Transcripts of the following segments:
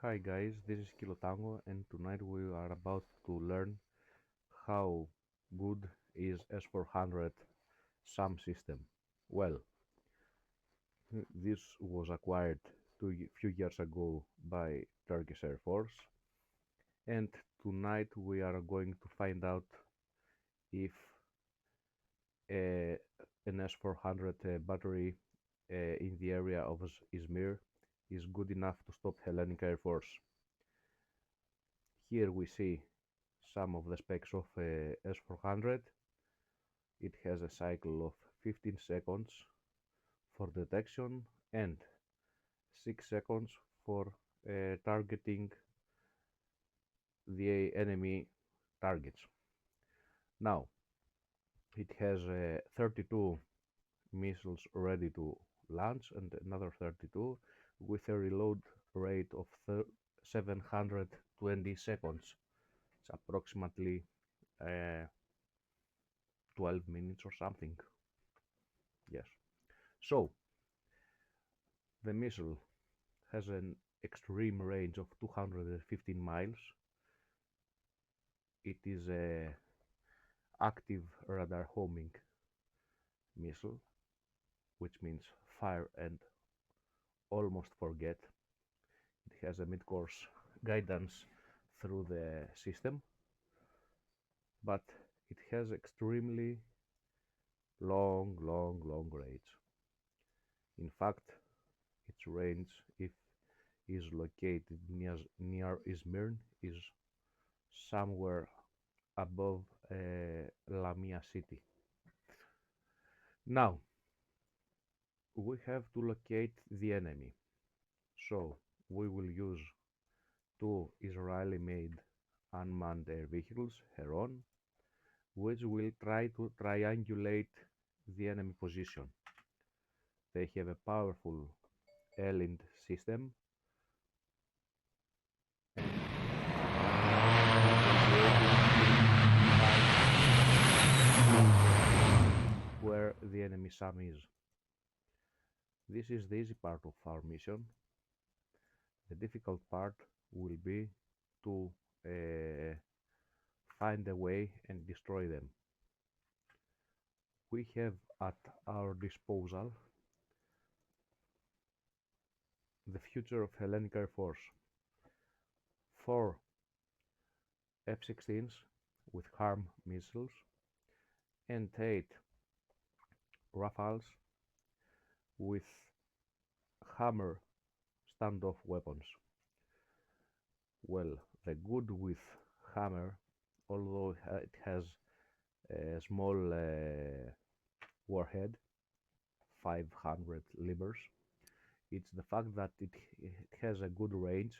Hi guys, this is Kilo Tango and tonight we are about to learn how good is S-400 SAM system. Well, this was acquired few years ago by Turkish Air Force, and tonight we are going to find out if uh, an S-400 battery in the area of Izmir is good enough to stop Hellenic Air Force. Here we see some of the specs of S-400. It has a cycle of 15 seconds for detection and 6 seconds for targeting the enemy targets. Now, it has 32 missiles ready to launch and another 32 with a reload rate of 720 seconds. It's approximately uh, 12 minutes or something. Yes. So, the missile has an extreme range of 215 miles. It is a active radar homing missile, which means fire and almost forget. It has a mid-course guidance through the system, but it has extremely long range. In fact, its range, if is located near Izmir, is somewhere above Lamia city. Now, we have to locate the enemy. So, we will use two Israeli-made unmanned air vehicles, Heron, which will try to triangulate the enemy position. They have a powerful L-IND system where the enemy SAM is. This is the easy part of our mission. The difficult part will be to find a way and destroy them. We have at our disposal the future of Hellenic Air Force. 4 F-16s with HARM missiles and 8 Rafales with Hammer standoff weapons. Well, the good with Hammer, although it has a small warhead, 500 libras, it's the fact that it has a good range,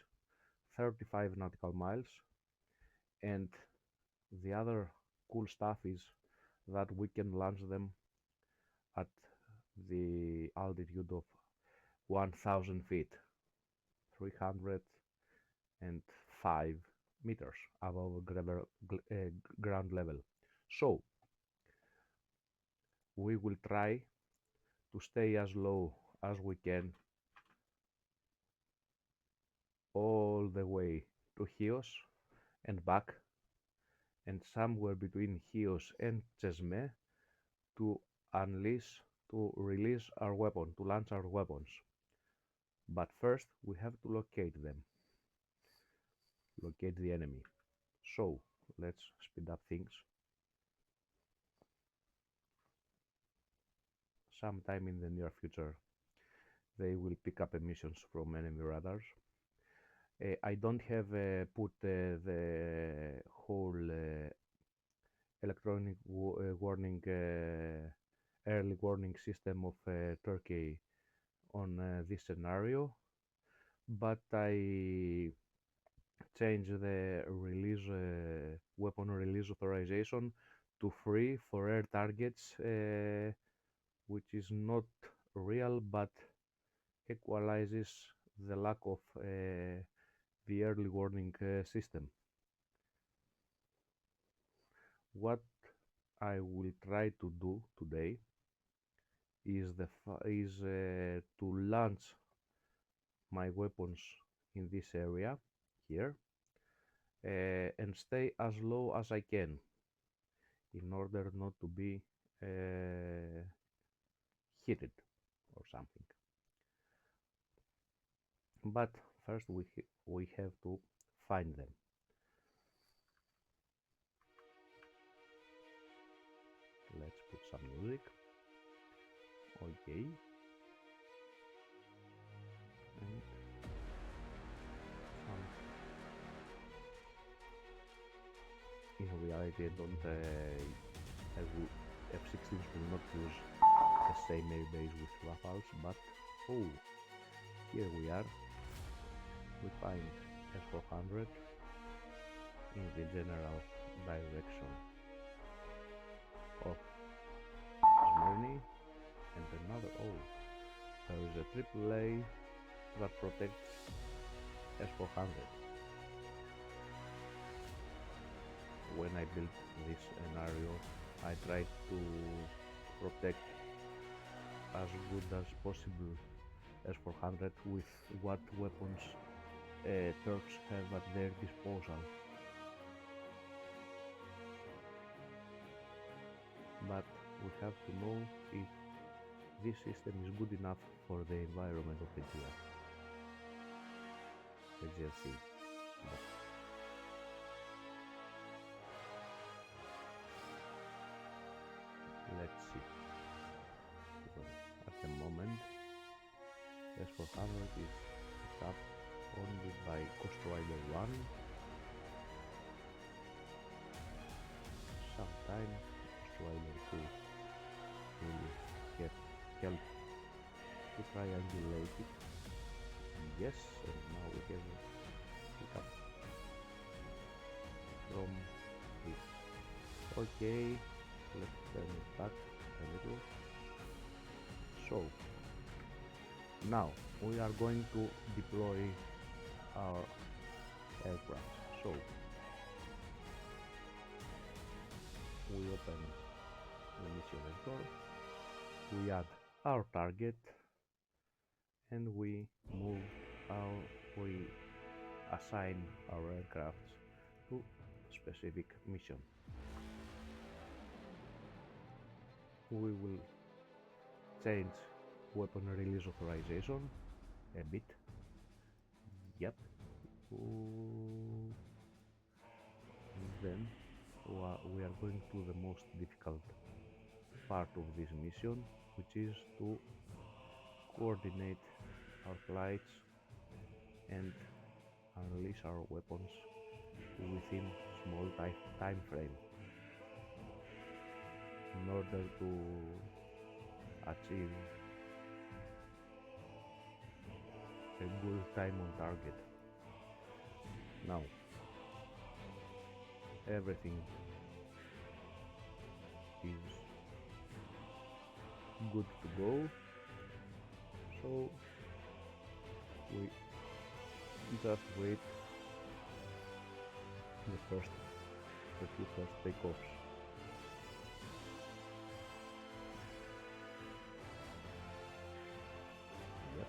35 nautical miles, and the other cool stuff is that we can launch them at the altitude of 1000 feet, 305 meters above ground level. So we will try to stay as low as we can all the way to Chios and back, and somewhere between Chios and Chesme to release our weapon, to launch our weapons. But first we have to locate them, locate the enemy. So let's speed up things. Sometime in the near future they will pick up emissions from enemy radars. I don't have put the whole electronic warning, early warning system of Turkey on this scenario, but I changed the release weapon release authorization to free for air targets, which is not real but equalizes the lack of the early warning system. What I will try to do today is to launch my weapons in this area here and stay as low as I can in order not to be heated or something. But first we have to find them. Let's put some music. Okay. And in reality, I don't. F-16s will not use the same airbase with Rafales, but oh, here we are. We find S-400 in the general direction of Izmir, and another. Oh, there is a AAA that protects S-400. When I built this scenario, I tried to protect as good as possible S-400 with what weapons Turks have at their disposal. But we have to know if this system is good enough for the environment of the GRC. Let's see. At the moment, S-400 is picked up only by Coast Rider 1. Sometime Coast Rider 2 will get help to triangulate it. Yes, and now we can pick up from this. Okay. Let's turn it back a little. So now we are going to deploy our aircraft. So we open the mission editor, we add our target, and we assign our aircraft to specific mission. We will change weapon release authorization a bit. Yep. And then we are going to the most difficult part of this mission, which is to coordinate our flights and unleash our weapons within small time frame in order to achieve a good time on target. Now everything is good to go, so we just wait the few first takeoffs. Yep.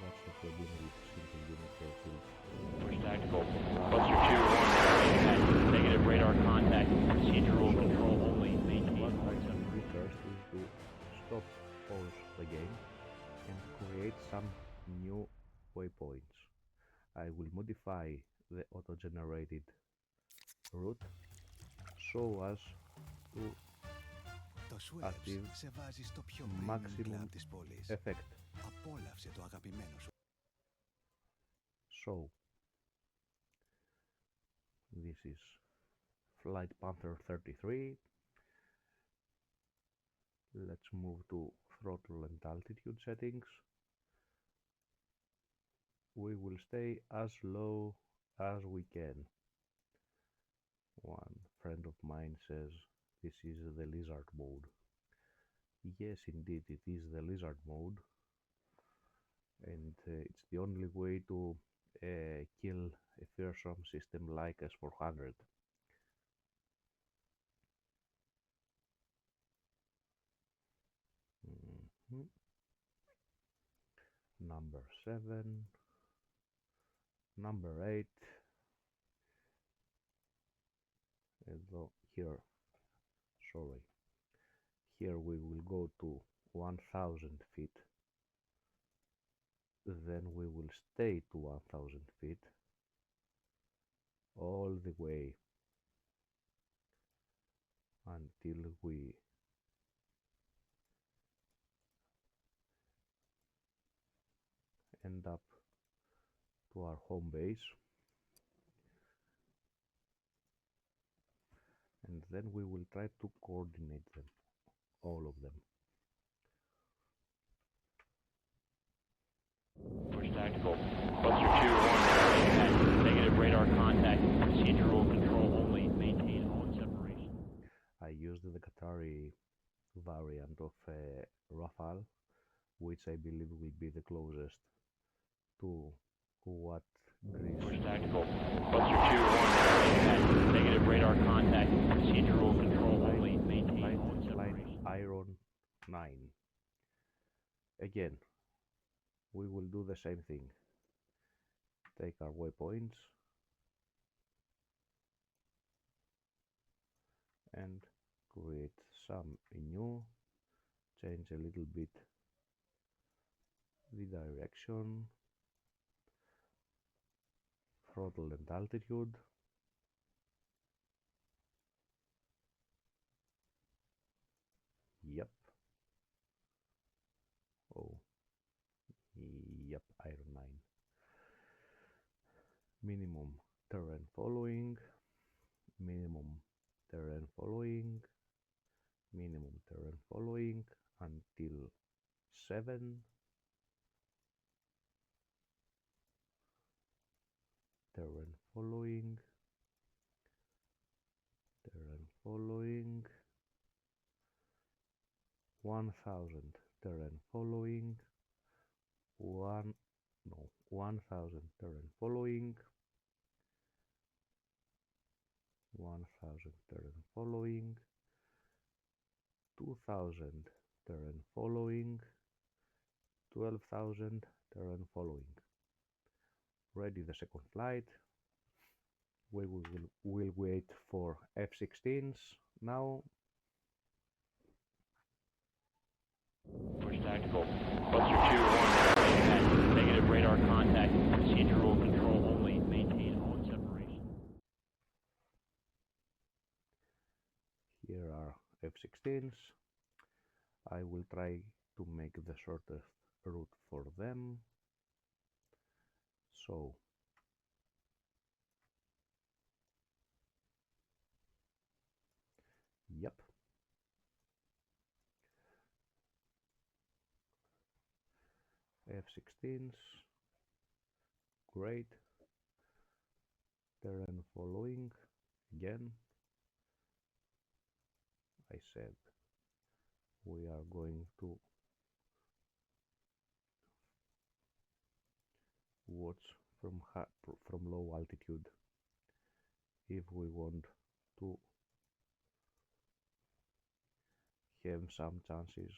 That's what we're doing with simple unit airfield. First tactical, cluster 2, 1, negative radar contact, procedural control only, maintain. What I can do first is to stop pause the game and create some new waypoints. I will modify the auto-generated route so as to Το Sweps achieve σε βάζει στο πιο premium maximum club της πόλης. effect. Απόλαυσε το αγαπημένο σου. So this is Flight Panther 33. Let's move to throttle and altitude settings. We will stay as low as we can. One friend of mine says this is the lizard mode. Yes, indeed, it is the lizard mode, and it's the only way to kill a fearsome system like S-400. Mhm. Number 7, number 8, here, sorry, here we will go to 1000 feet, then we will stay to 1000 feet all the way until we end up to our home base, and then we will try to coordinate them, all of them. Push tactical. Cluster 2-1, negative radar contact, procedural control only, maintain own separation. I used the Qatari variant of Rafale, which I believe will be the closest to what Greece. Push tactical. Cluster 2-1, negative radar contact, procedural control only, maintain own separation. Iron 9. Again, we will do the same thing. Take our waypoints and create some new, change a little bit the direction, throttle and altitude. Yep. Oh. Yep, Iron 9. Minimum terrain following, minimum terrain following, minimum terrain following until 7. Terrain following, terrain following, 1000 terrain following, 1000 terrain following, 1000 terrain following, 2000 terrain following, 12,000 terrain following. Ready the second flight. We will wait for F-16s now. Push tactical. Cluster 2-1, negative radar contact, procedural control only, maintain own separation. Here are F-16s. I will try to make the shortest route for them. So, yep. F-16s, great. Terrain following, again. I said we are going to watch from low altitude if we want to have some chances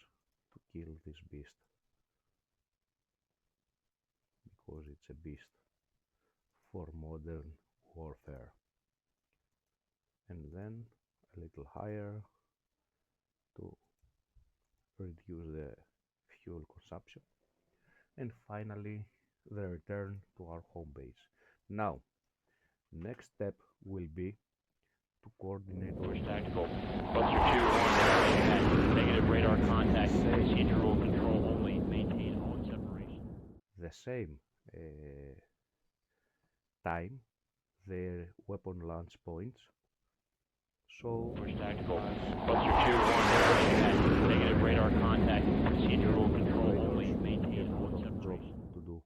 to kill this beast, because it's a beast for modern warfare. And then a little higher to reduce the fuel consumption, and finally the return to our home base. Now, next step will be to coordinate. Push tactical. Cluster 2-1, negative radar contact, procedural control only, maintain own separation. The same time their weapon launch points. So push tactical. Cluster 2-1, negative radar contact, procedural control only, maintain own separation. To do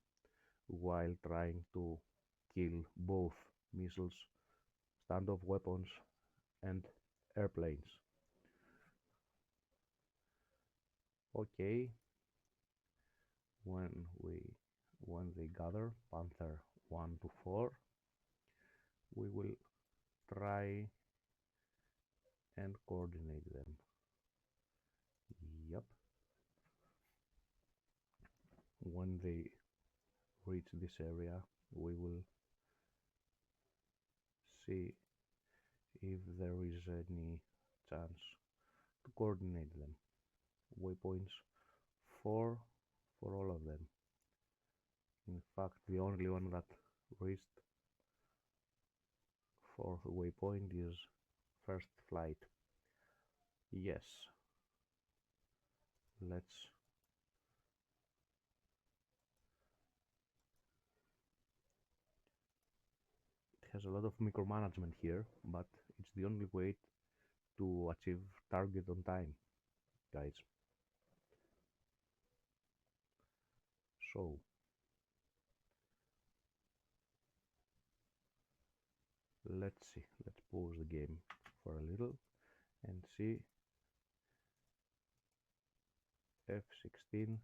while trying to kill both missiles standoff weapons and airplanes. Okay, when they gather Panther 1 to 4, we will try and coordinate them. Yep. When they reach this area, we will see if there is any chance to coordinate them. Waypoints 4 for all of them. In fact, the only one that reached 4th waypoint is first flight. Yes. Let's it has a lot of micromanagement here, but it's the only way to achieve target on time, guys. So let's see, let's pause the game for a little and see. F-16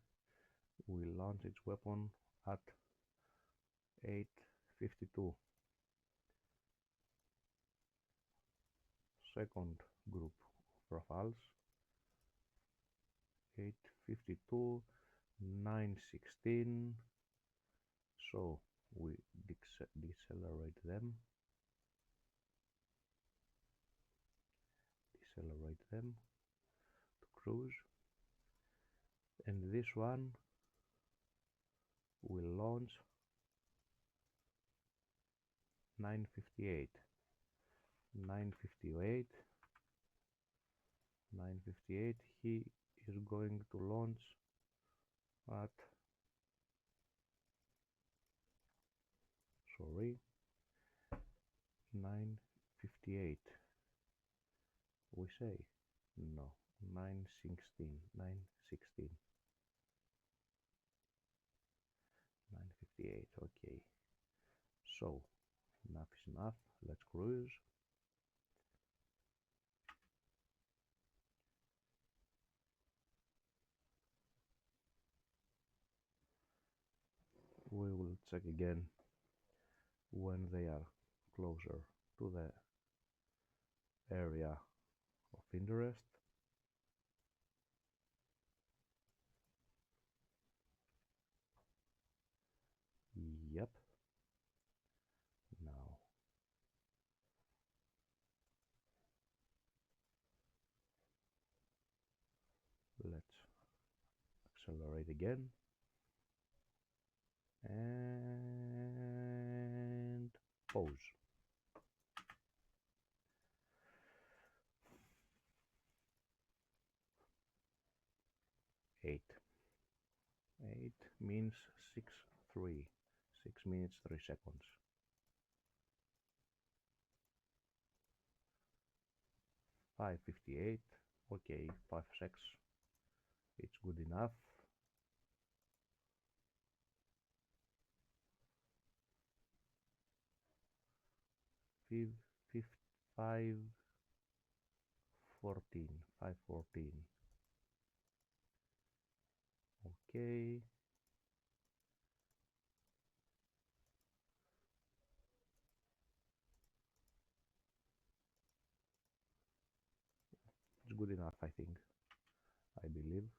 will launch its weapon at 8:52. Second group of rafales 8:52, 9:16. So we decelerate them. To cruise, and this one will launch 9:58. 9:58. He is going to launch at 9:58. We say no, 9:16. 9:58. Okay, so enough is enough. Let's cruise. We will check again when they are closer to the area of interest. Yep. Now let's accelerate again and pause. 8 means 6:03. 6 minutes 3 seconds. 5:58. Okay, 5 seconds. It's good enough. 5:14. Okay. It's good enough, I think. I believe.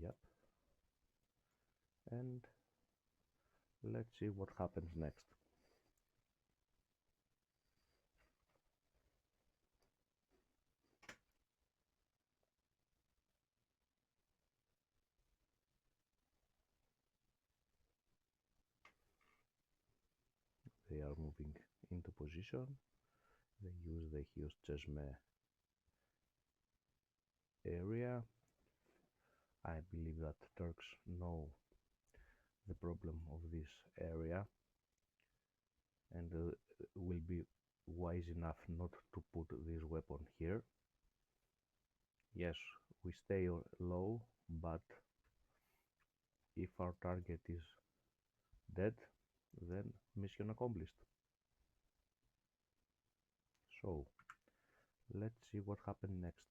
Yep. And let's see what happens next. They are moving into position. They use the Hughes Chesme area. I believe that Turks know the problem of this area. and will be wise enough not to put this weapon here. Yes, we stay low, but if our target is dead, then mission accomplished. So let's see what happened next.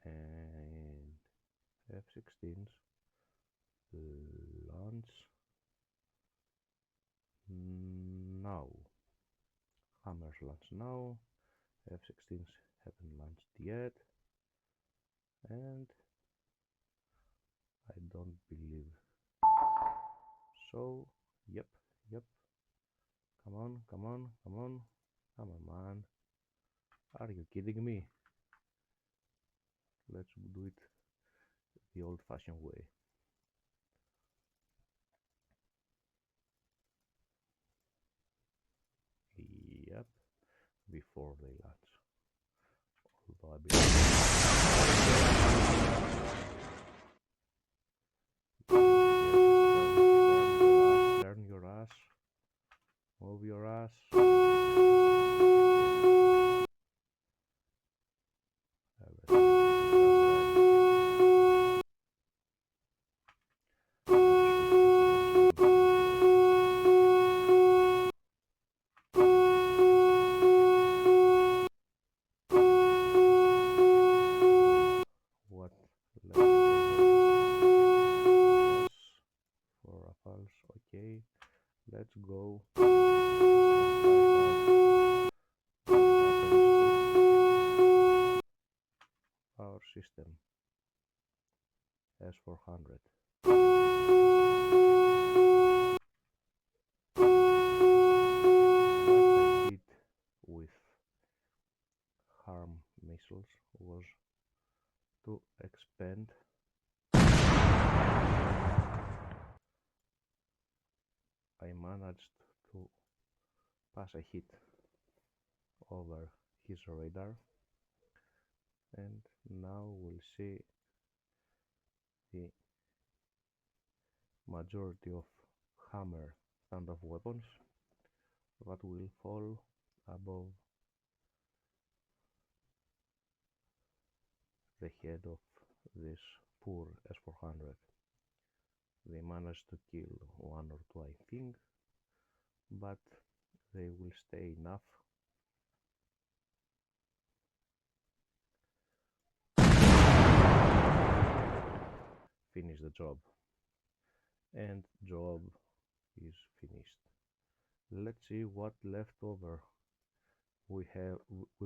And F-16s launch now. Hammers launch now. F-16s haven't launched yet, and I don't believe so. Yep. Come on, man. Are you kidding me? Let's do it the old-fashioned way. Yep, before they launch. Although I believe turn your ass, move your ass. What yes, for Rafales, okay, let's go. Our system S-400. What I did with harm missiles was to expand I managed to pass a hit over his radar, and now we'll see the majority of hammer standoff weapons that will fall above the head of this poor S-400. They managed to kill one or two, I think, but they will stay enough finish the job, and job is finished. Let's see what left over. We've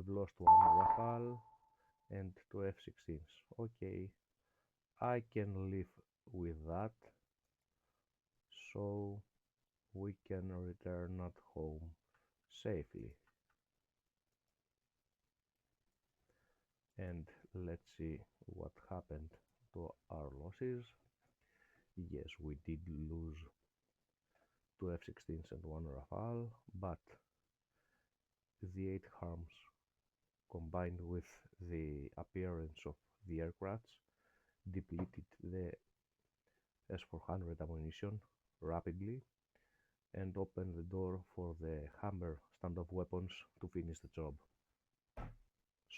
lost one Rafale and two F-16s. Okay, I can live with that, so we can return at home safely. And let's see what happened to our losses. Yes, we did lose two F-16s and one Rafale, but the 8 harms combined with the appearance of the aircrafts depleted the S-400 ammunition rapidly and opened the door for the Hammer standoff weapons to finish the job.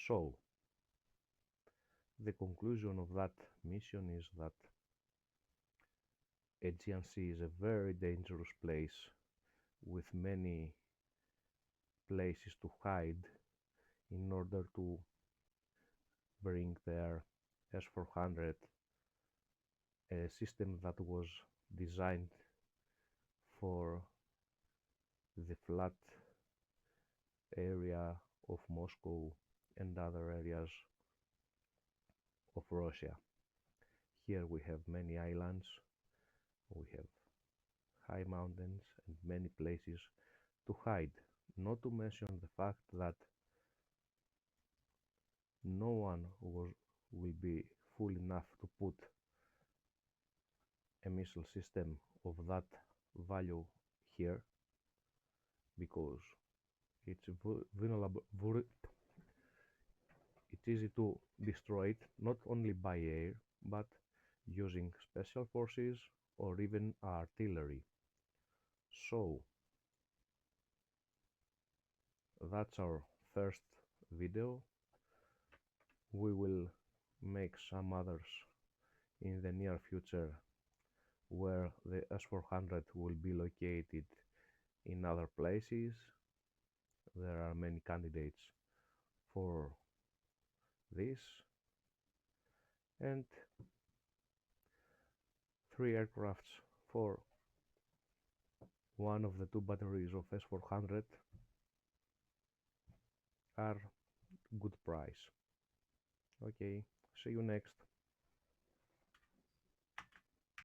So, the conclusion of that mission is that Aegean Sea is a very dangerous place with many places to hide in order to bring their S-400, a system that was designed for the flat area of Moscow and other areas of Russia. Here we have many islands, we have high mountains and many places to hide, not to mention the fact that no one will be fool enough to put a missile system of that value here, because it's vulnerable. It's easy to destroy it, not only by air, but using special forces or even artillery. So that's our first video. We will make some others in the near future where the S-400 will be located in other places. There are many candidates for this, and 3 aircrafts for one of the 2 batteries of S-400 are good price. Okay, see you next.